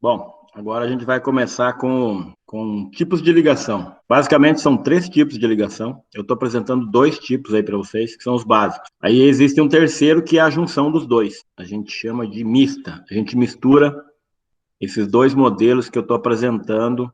Bom, agora a gente vai começar com tipos de ligação. Basicamente, são três tipos de ligação. Eu estou apresentando dois tipos aí para vocês, que são os básicos. Aí existe um terceiro, que é a junção dos dois. A gente chama de mista. A gente mistura esses dois modelos que eu estou apresentando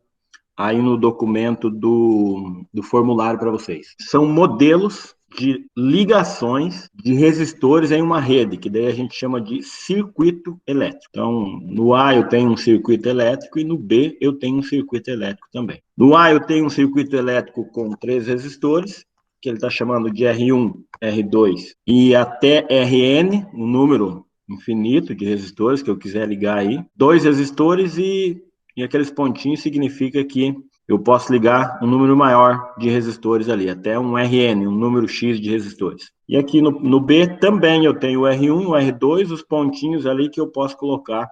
aí no documento do formulário para vocês. São modelos de ligações de resistores em uma rede, que daí a gente chama de circuito elétrico. Então, no A eu tenho um circuito elétrico e no B eu tenho um circuito elétrico também. No A eu tenho um circuito elétrico com três resistores, que ele está chamando de R1, R2 e até Rn, um número infinito de resistores que eu quiser ligar aí. Dois resistores e aqueles pontinhos significa que eu posso ligar um número maior de resistores ali, até um Rn, um número X de resistores. E aqui no B também eu tenho o R1, o R2, os pontinhos ali que eu posso colocar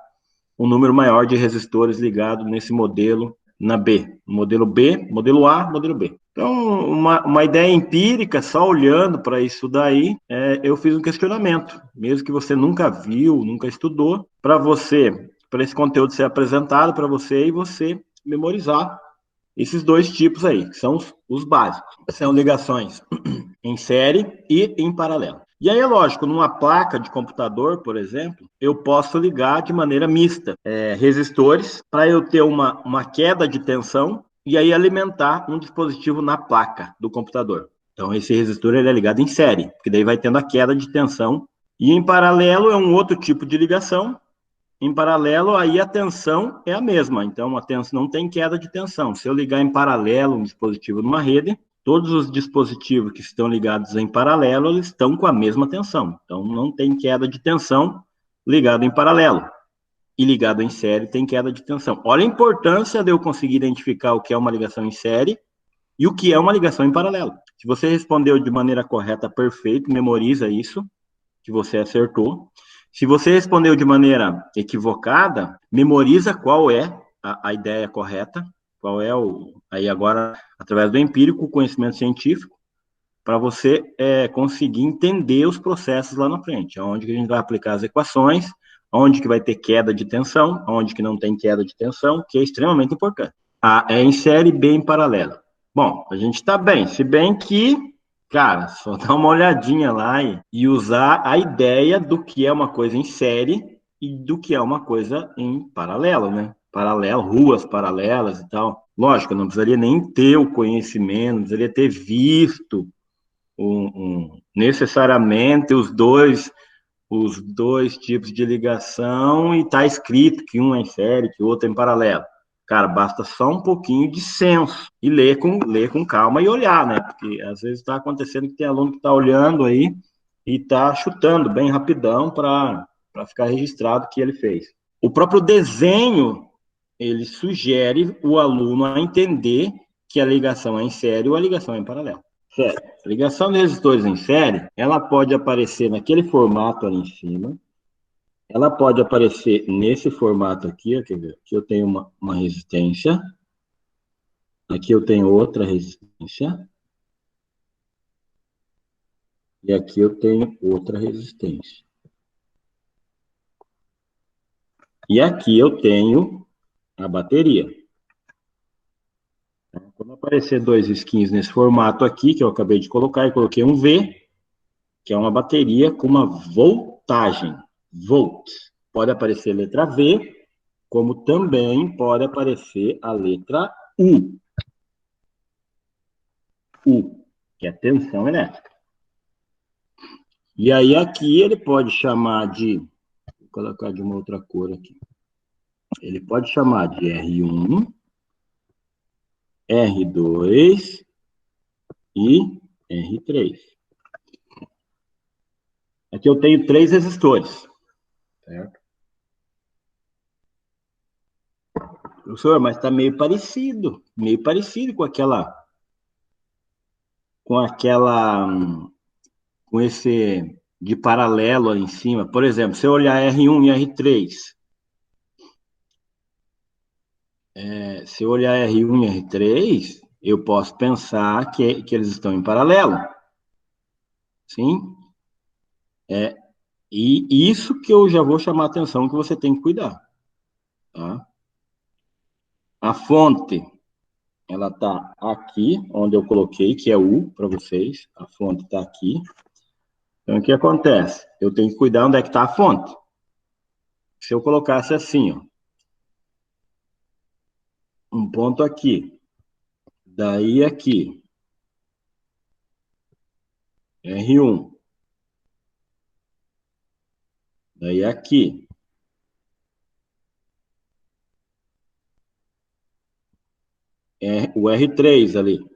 um número maior de resistores ligado nesse modelo na B. Modelo B, modelo A, modelo B. Então, uma ideia empírica, só olhando para isso daí, eu fiz um questionamento, mesmo que você nunca viu, nunca estudou, para esse conteúdo ser apresentado para você e você memorizar esses dois tipos aí, que são os básicos. São ligações em série e em paralelo. E aí é lógico, numa placa de computador, por exemplo, eu posso ligar de maneira mista resistores para eu ter uma queda de tensão e aí alimentar um dispositivo na placa do computador. Então esse resistor ele é ligado em série, porque daí vai tendo a queda de tensão. E em paralelo é um outro tipo de ligação. Em paralelo, aí a tensão é a mesma, então a tensão não tem queda de tensão. Se eu ligar em paralelo um dispositivo numa rede, todos os dispositivos que estão ligados em paralelo, eles estão com a mesma tensão. Então não tem queda de tensão ligado em paralelo. E ligado em série tem queda de tensão. Olha a importância de eu conseguir identificar o que é uma ligação em série e o que é uma ligação em paralelo. Se você respondeu de maneira correta, perfeito, memoriza isso, que você acertou. Se você respondeu de maneira equivocada, memoriza qual é a ideia correta, qual é aí agora, através do empírico, conhecimento científico, para você conseguir entender os processos lá na frente, onde que a gente vai aplicar as equações, onde que vai ter queda de tensão, onde que não tem queda de tensão, que é extremamente importante. A é em série, B em paralelo. Bom, a gente está bem, se bem que, cara, só dar uma olhadinha lá e usar a ideia do que é uma coisa em série e do que é uma coisa em paralelo, né? Paralelo, ruas paralelas e tal. Lógico, eu não precisaria nem ter o conhecimento, não precisaria ter visto necessariamente os dois tipos de ligação e tá escrito que um é em série, que o outro é em paralelo. Cara, basta só um pouquinho de senso e ler com calma e olhar, né? Porque às vezes está acontecendo que tem aluno que está olhando aí e está chutando bem rapidão para ficar registrado o que ele fez. O próprio desenho, ele sugere o aluno a entender que a ligação é em série ou a ligação é em paralelo. Série. A ligação de resistores em série, ela pode aparecer naquele formato ali em cima, ela pode aparecer nesse formato aqui, ó, quer ver? Aqui eu tenho uma resistência, aqui eu tenho outra resistência, e aqui eu tenho outra resistência. E aqui eu tenho a bateria. Quando aparecer dois skins nesse formato aqui, que eu acabei de colocar, eu coloquei um V, que é uma bateria com uma voltagem, volts. Pode aparecer a letra V, como também pode aparecer a letra U, que é tensão elétrica. E aí aqui ele pode chamar vou colocar de uma outra cor aqui. Ele pode chamar de R1, R2 e R3. Aqui eu tenho três resistores, certo? Professor, mas está meio parecido com aquela, com esse de paralelo ali em cima. Por exemplo, se eu olhar R1 e R3, se eu olhar R1 e R3, eu posso pensar que eles estão em paralelo, sim? E isso que eu já vou chamar a atenção que você tem que cuidar, tá? A fonte, ela está aqui, onde eu coloquei, que é U para vocês. A fonte está aqui. Então, o que acontece? Eu tenho que cuidar onde é que está a fonte. Se eu colocasse assim, ó, um ponto aqui, daí aqui, R1, daí aqui, o R3 ali.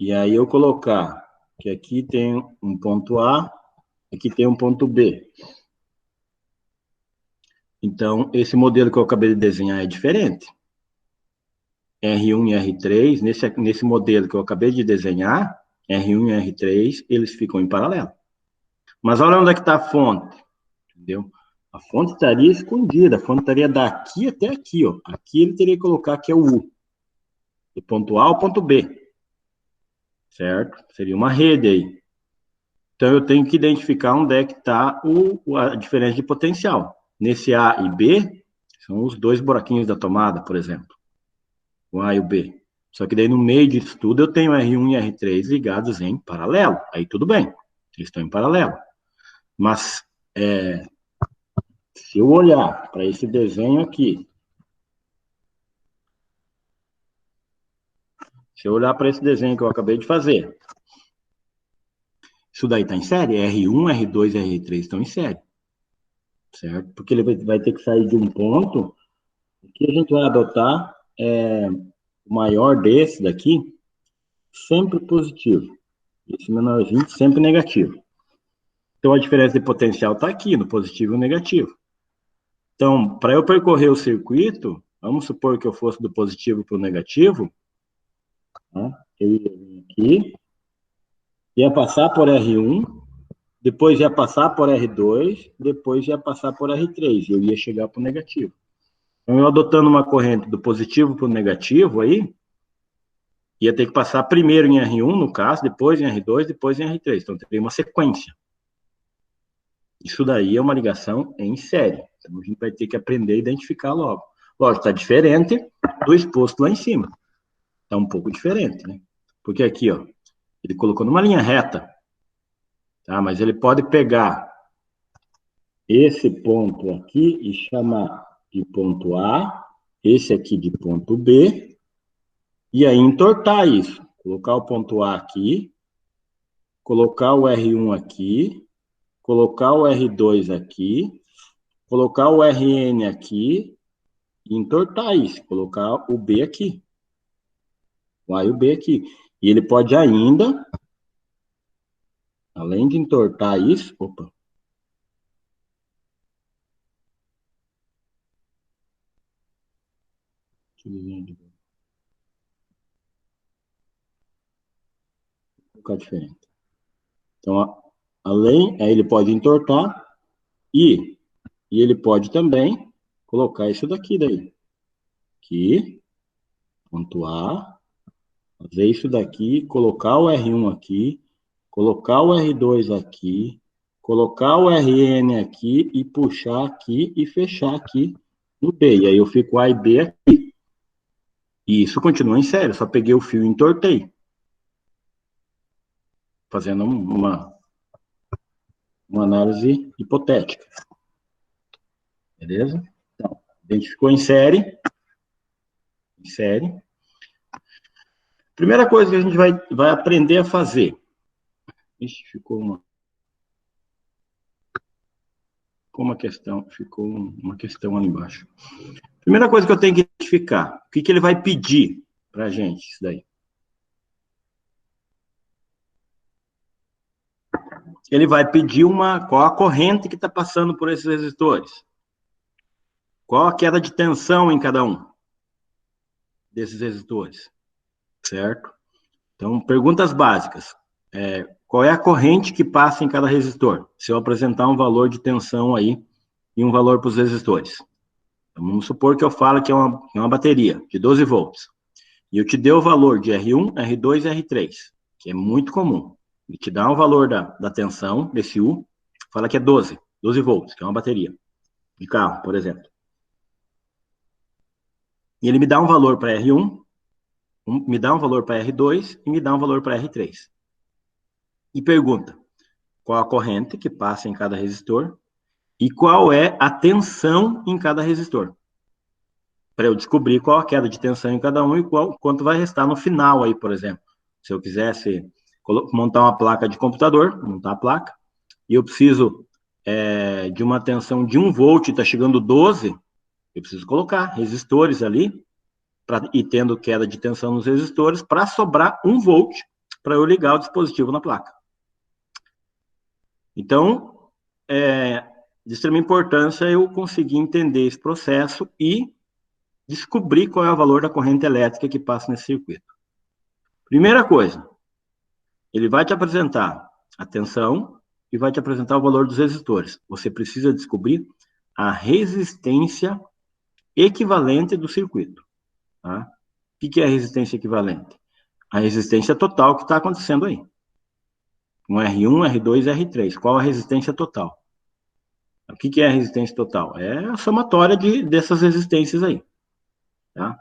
E aí eu colocar que aqui tem um ponto A, aqui tem um ponto B. Então, esse modelo que eu acabei de desenhar é diferente. R1 e R3, nesse modelo que eu acabei de desenhar, R1 e R3, eles ficam em paralelo. Mas olha onde é que está a fonte, entendeu? A fonte estaria escondida, a fonte estaria daqui até aqui, ó. Aqui ele teria que colocar que é o U, do ponto A ao ponto B, certo? Seria uma rede aí. Então eu tenho que identificar onde é que está a diferença de potencial. Nesse A e B, são os dois buraquinhos da tomada, por exemplo. O A e o B. Só que daí no meio disso tudo eu tenho R1 e R3 ligados em paralelo. Aí tudo bem, eles estão em paralelo. Mas se eu olhar para esse desenho aqui, se eu olhar para esse desenho que eu acabei de fazer, isso daí está em série? R1, R2 e R3 estão em série, certo? Porque ele vai ter que sair de um ponto que a gente vai adotar o maior desse daqui, sempre positivo. Esse menorzinho sempre negativo. Então a diferença de potencial está aqui, no positivo e no negativo. Então, para eu percorrer o circuito, vamos supor que eu fosse do positivo para o negativo, né? Eu ia vir aqui, ia passar por R1, depois ia passar por R2, depois ia passar por R3, e eu ia chegar para o negativo. Então, eu adotando uma corrente do positivo para o negativo aí, ia ter que passar primeiro em R1, no caso, depois em R2, depois em R3. Então, teria uma sequência. Isso daí é uma ligação em série. Então, a gente vai ter que aprender a identificar logo. Lógico, está diferente do exposto lá em cima. Está um pouco diferente, né? Porque aqui, ó, ele colocou numa linha reta, tá? Mas ele pode pegar esse ponto aqui e chamar de ponto A, esse aqui de ponto B, e aí entortar isso. Colocar o ponto A aqui, colocar o R1 aqui, colocar o R2 aqui, colocar o RN aqui e entortar isso. Colocar o B aqui. O A e o B aqui. E ele pode ainda, além de entortar isso, opa. Deixa eu ficar diferente. Então, além, aí ele pode entortar e ele pode também colocar isso daqui daí. Aqui, ponto A, fazer isso daqui, colocar o R1 aqui, colocar o R2 aqui, colocar o RN aqui e puxar aqui e fechar aqui no B. E aí eu fico A e B aqui. E isso continua em série, só peguei o fio e entortei. Fazendo uma análise hipotética. Beleza? Então, identificou em série. Em série. Primeira coisa que a gente vai aprender a fazer. Ixi, ficou uma questão ali embaixo. Primeira coisa que eu tenho que identificar, o que ele vai pedir para a gente, isso daí. Ele vai pedir qual a corrente que está passando por esses resistores. Qual a queda de tensão em cada um desses resistores, certo? Então, perguntas básicas. Qual é a corrente que passa em cada resistor? Se eu apresentar um valor de tensão aí e um valor para os resistores. Então, vamos supor que eu falo que é uma bateria de 12 volts. E eu te dei o valor de R1, R2 e R3, que é muito comum. Ele te dá o valor da tensão desse U, fala que é 12 volts, que é uma bateria de carro, por exemplo. E ele me dá um valor para R1, me dá um valor para R2 e me dá um valor para R3. E pergunta qual a corrente que passa em cada resistor e qual é a tensão em cada resistor. Para eu descobrir qual a queda de tensão em cada um e quanto vai restar no final aí, por exemplo. Se eu quisesse montar uma placa de computador, montar a placa, e eu preciso de uma tensão de 1 volt, está chegando 12, eu preciso colocar resistores ali, e tendo queda de tensão nos resistores, para sobrar 1 volt, para eu ligar o dispositivo na placa. Então, de extrema importância eu conseguir entender esse processo e descobrir qual é o valor da corrente elétrica que passa nesse circuito. Primeira coisa, ele vai te apresentar a tensão e vai te apresentar o valor dos resistores. Você precisa descobrir a resistência equivalente do circuito. Tá? O que é a resistência equivalente? A resistência total que está acontecendo aí. Um R1, R2 e R3. Qual a resistência total? O que é a resistência total? É a somatória dessas resistências aí. Tá?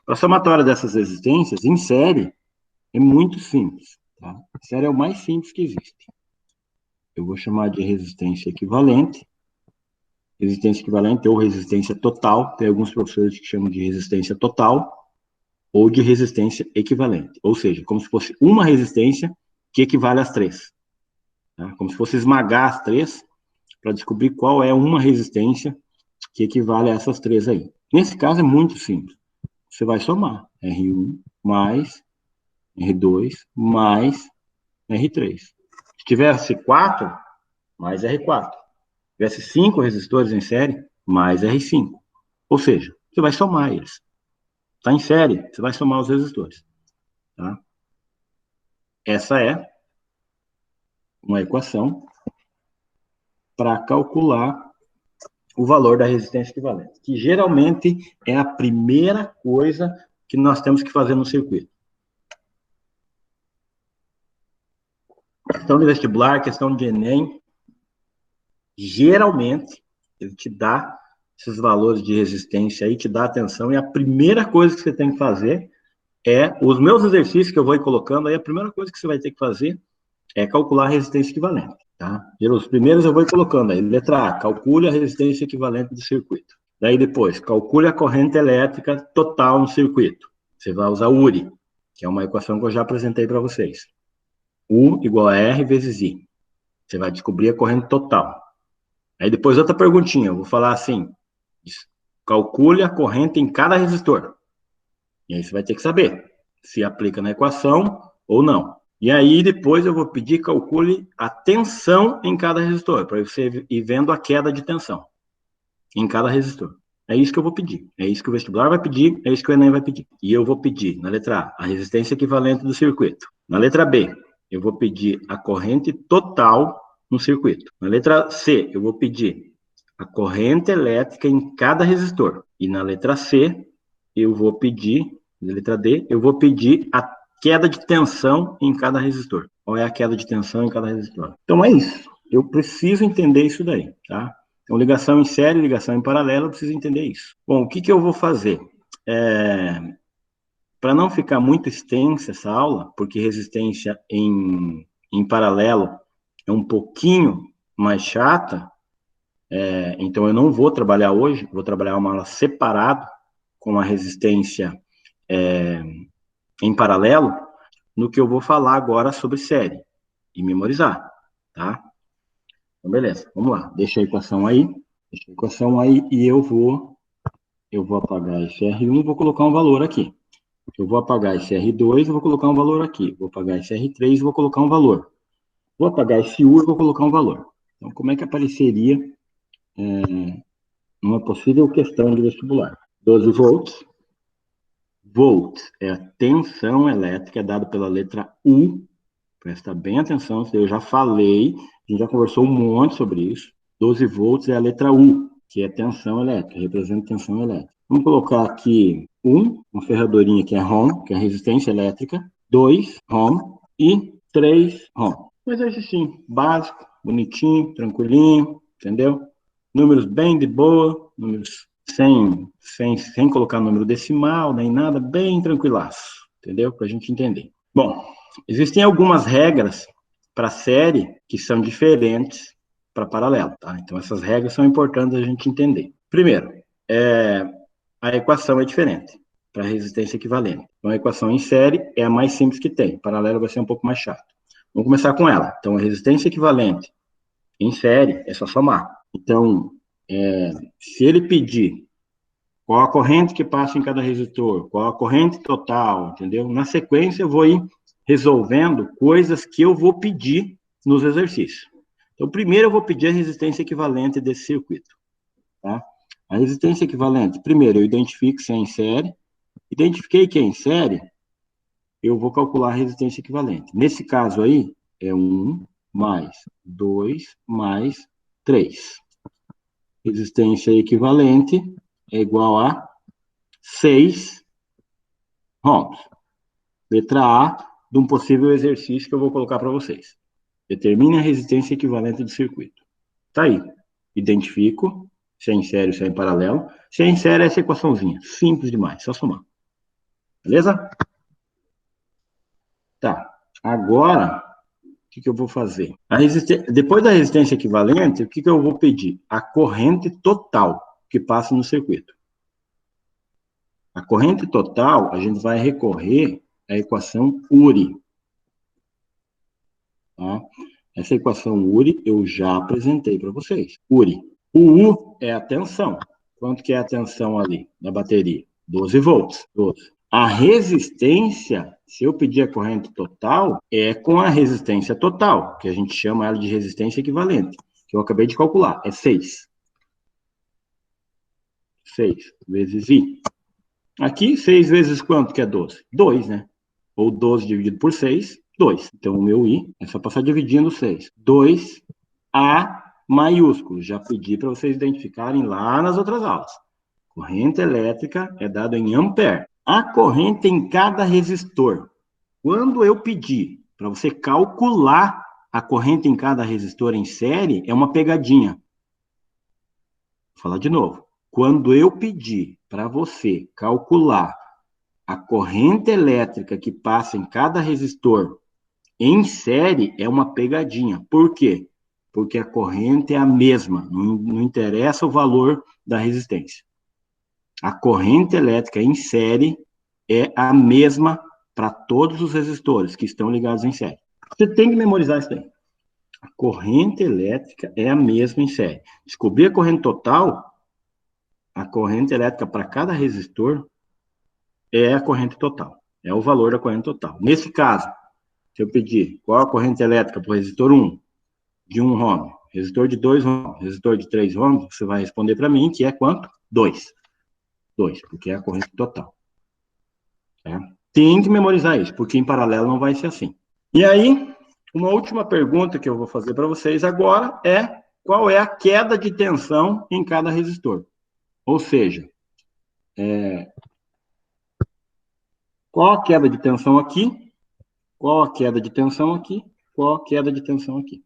A somatória dessas resistências, em série, é muito simples. Tá? A série é o mais simples que existe. Eu vou chamar de resistência equivalente ou resistência total. Tem alguns professores que chamam de resistência total ou de resistência equivalente. Ou seja, como se fosse uma resistência que equivale às três. Tá? Como se fosse esmagar as três para descobrir qual é uma resistência que equivale a essas três aí. Nesse caso é muito simples. Você vai somar R1 mais R2 mais R3. Se tivesse 4, mais R4. Se tivesse 5 resistores em série, mais R5. Ou seja, você vai somar eles. Está em série, você vai somar os resistores. Tá? Essa é uma equação para calcular o valor da resistência equivalente, que geralmente é a primeira coisa que nós temos que fazer no circuito. Questão de vestibular, questão de Enem, geralmente ele te dá esses valores de resistência aí, te dá atenção, e a primeira coisa que você tem que fazer os meus exercícios que eu vou colocando aí, a primeira coisa que você vai ter que fazer é calcular a resistência equivalente. Tá? Os primeiros eu vou colocando aí. Letra A, calcule a resistência equivalente do circuito. Daí depois, calcule a corrente elétrica total no circuito. Você vai usar o URI, que é uma equação que eu já apresentei para vocês. U igual a R vezes I. Você vai descobrir a corrente total. Aí depois outra perguntinha, eu vou falar assim, calcule a corrente em cada resistor. E aí você vai ter que saber se aplica na equação ou não. E aí, depois eu vou pedir calcule a tensão em cada resistor, para você ir vendo a queda de tensão em cada resistor. É isso que eu vou pedir. É isso que o vestibular vai pedir, é isso que o Enem vai pedir. E eu vou pedir, na letra A, a resistência equivalente do circuito. Na letra B, eu vou pedir a corrente total no circuito. Na letra C, eu vou pedir a corrente elétrica em cada resistor. E na letra C, eu vou pedir, na letra D, eu vou pedir a queda de tensão em cada resistor. Qual é a queda de tensão em cada resistor? Então é isso. Eu preciso entender isso daí, tá? Então, ligação em série, ligação em paralelo, eu preciso entender isso. Bom, o que eu vou fazer? Para não ficar muito extensa essa aula, porque resistência em paralelo é um pouquinho mais chata, então eu não vou trabalhar hoje, vou trabalhar uma aula separada com a resistência em paralelo, no que eu vou falar agora sobre série e memorizar, tá? Então, beleza, vamos lá. Deixa a equação aí e eu vou apagar esse R1 e vou colocar um valor aqui. Eu vou apagar esse R2 e vou colocar um valor aqui. Vou apagar esse R3 e vou colocar um valor. Vou apagar esse U e vou colocar um valor. Então, como é que apareceria uma possível questão de vestibular? 12 volts. Volt é a tensão elétrica, é dado pela letra U. Presta bem atenção, eu já falei, a gente já conversou um monte sobre isso. 12 volts é a letra U, que é tensão elétrica, representa tensão elétrica. Vamos colocar aqui uma ferradorinha que é ROM, que é resistência elétrica, 2 ROM e 3 ROM. Um exercício básico, bonitinho, tranquilinho, entendeu? Números bem de boa, números sem colocar número decimal, nem nada, bem tranquilaço, entendeu? Para a gente entender. Bom, existem algumas regras para série que são diferentes para paralelo, tá? Então, essas regras são importantes a gente entender. Primeiro, a equação é diferente para resistência equivalente. Então, a equação em série é a mais simples que tem. Paralelo vai ser um pouco mais chato. Vamos começar com ela. Então, a resistência equivalente em série é só somar. Então, se ele pedir qual a corrente que passa em cada resistor, qual a corrente total, entendeu? Na sequência, eu vou ir resolvendo coisas que eu vou pedir nos exercícios. Então, primeiro eu vou pedir a resistência equivalente desse circuito, tá? A resistência equivalente, primeiro eu identifico se é em série. Identifiquei que é em série, eu vou calcular a resistência equivalente. Nesse caso aí, é 1 mais 2 mais 3. Resistência equivalente é igual a 6 ohms. Letra A de um possível exercício que eu vou colocar para vocês. Determine a resistência equivalente do circuito. Tá aí. Identifico se é em série ou se é em paralelo. Se é em série, é essa equaçãozinha. Simples demais, só somar. Beleza? Tá. Agora, o que eu vou fazer? Depois da resistência equivalente, o que eu vou pedir? A corrente total que passa no circuito. A corrente total, a gente vai recorrer à equação URI. Tá? Essa equação URI eu já apresentei para vocês. URI. O U é a tensão. Quanto que é a tensão ali da bateria? 12 volts. 12. A resistência, se eu pedir a corrente total, é com a resistência total, que a gente chama ela de resistência equivalente, que eu acabei de calcular, é 6. 6 vezes I. Aqui, 6 vezes quanto que é 12? 2, né? Ou 12 dividido por 6, 2. Então, o meu I é só passar dividindo 6. 2, A maiúsculo. Já pedi para vocês identificarem lá nas outras aulas. Corrente elétrica é dada em ampere. A corrente em cada resistor. Quando eu pedir para você calcular a corrente em cada resistor em série, é uma pegadinha. Vou falar de novo. Quando eu pedir para você calcular a corrente elétrica que passa em cada resistor em série, é uma pegadinha. Por quê? Porque a corrente é a mesma, não interessa o valor da resistência. A corrente elétrica em série é a mesma para todos os resistores que estão ligados em série. Você tem que memorizar isso daí. A corrente elétrica é a mesma em série. Descobrir a corrente total, a corrente elétrica para cada resistor é a corrente total. É o valor da corrente total. Nesse caso, se eu pedir qual a corrente elétrica para o resistor 1, de 1 ohm, resistor de 2 ohm, resistor de 3 ohm, você vai responder para mim que é quanto? 2. 2, porque é a corrente total. Tá? Tem que memorizar isso, porque em paralelo não vai ser assim. E aí, uma última pergunta que eu vou fazer para vocês agora é qual é a queda de tensão em cada resistor? Ou seja, qual a queda de tensão aqui, qual a queda de tensão aqui, qual a queda de tensão aqui.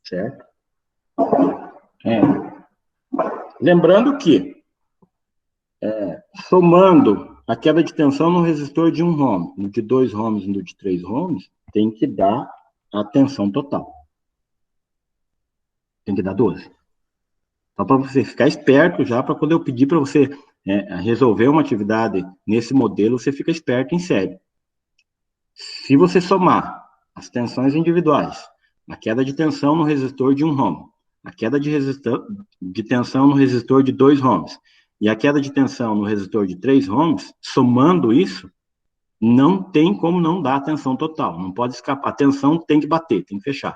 Certo? Lembrando que, somando a queda de tensão no resistor de 1 ohm, no de 2 ohms e no de 3 ohms, tem que dar a tensão total. Tem que dar 12. Só para você ficar esperto já, para quando eu pedir para você resolver uma atividade nesse modelo, você fica esperto em série. Se você somar as tensões individuais, a queda de tensão no resistor de 1 ohm, a queda de tensão no resistor de 2 ohms e a queda de tensão no resistor de 3 ohms, somando isso, não tem como não dar a tensão total. Não pode escapar. A tensão tem que bater, tem que fechar.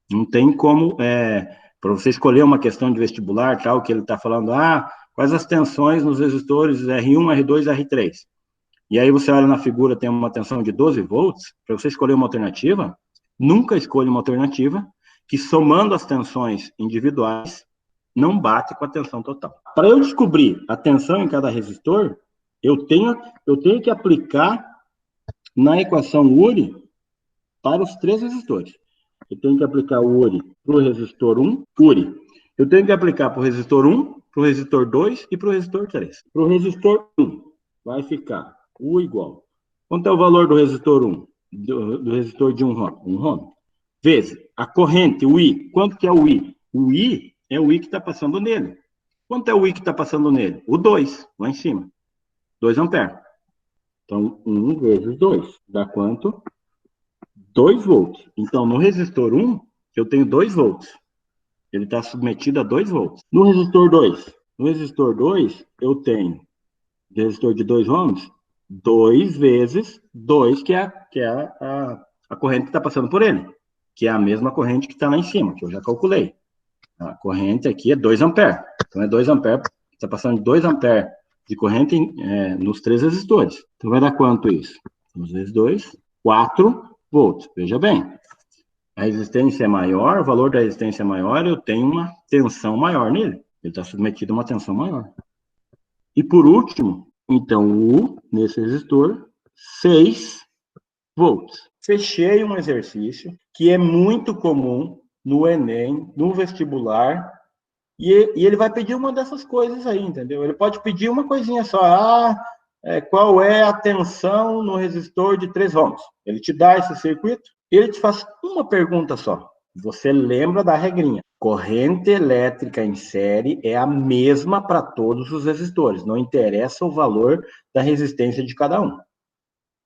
Não tem como, para você escolher uma questão de vestibular, tal, que ele está falando, quais as tensões nos resistores R1, R2 e R3? E aí você olha na figura, tem uma tensão de 12 volts, para você escolher uma alternativa, nunca escolha uma alternativa que, somando as tensões individuais, não bate com a tensão total. Para eu descobrir a tensão em cada resistor, eu tenho que aplicar na equação URI para os 3 resistores. Eu tenho que aplicar o URI para o resistor 1, URI. Eu tenho que aplicar para o resistor 1 para o resistor 2 e para o resistor 3. Para o resistor 1, vai ficar U igual. Quanto é o valor do resistor 1? Do resistor de 1 ohm? 1 ohm. Vezes a corrente, o I. Quanto que é o I? O I é o I que está passando nele. Quanto é o I que está passando nele? O 2, lá em cima. 2 amperes. Então, 1 vezes 2. Dá quanto? 2 volts. Então, no resistor 1, eu tenho 2 volts. Ele está submetido a 2 volts. No resistor 2? No resistor 2, eu tenho resistor de 2 ohms, 2 vezes 2, que é a corrente que está passando por ele, que é a mesma corrente que está lá em cima, que eu já calculei. A corrente aqui é 2 amperes. Então, é 2 amperes, está passando de 2 amperes de corrente nos 3 resistores. Então, vai dar quanto isso? 2 vezes 2, 4 volts. Veja bem, a resistência é maior, o valor da resistência é maior, eu tenho uma tensão maior nele. Ele está submetido a uma tensão maior. E por último, então, U nesse resistor, 6 volts. Fechei um exercício que é muito comum no Enem, no vestibular, e ele vai pedir uma dessas coisas aí, entendeu? Ele pode pedir uma coisinha só, qual é a tensão no resistor de 3 ohms? Ele te dá esse circuito, ele te faz uma pergunta só. Você lembra da regrinha. Corrente elétrica em série é a mesma para todos os resistores, não interessa o valor da resistência de cada um.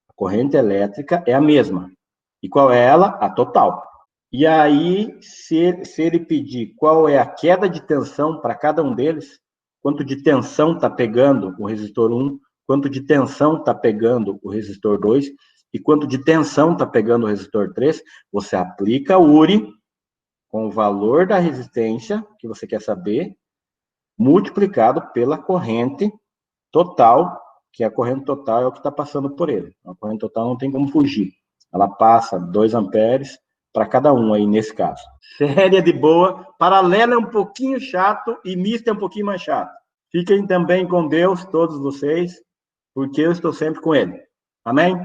A corrente elétrica é a mesma. E qual é ela? A total. E aí, se ele pedir qual é a queda de tensão para cada um deles, quanto de tensão está pegando o resistor 1, quanto de tensão está pegando o resistor 2, e quanto de tensão está pegando o resistor 3, você aplica o URI com o valor da resistência que você quer saber, multiplicado pela corrente total, que a corrente total é o que está passando por ele. A corrente total não tem como fugir. Ela passa 2 amperes para cada um aí, nesse caso. Série de boa, paralela é um pouquinho chato e mista é um pouquinho mais chato. Fiquem também com Deus, todos vocês, porque eu estou sempre com Ele. Amém?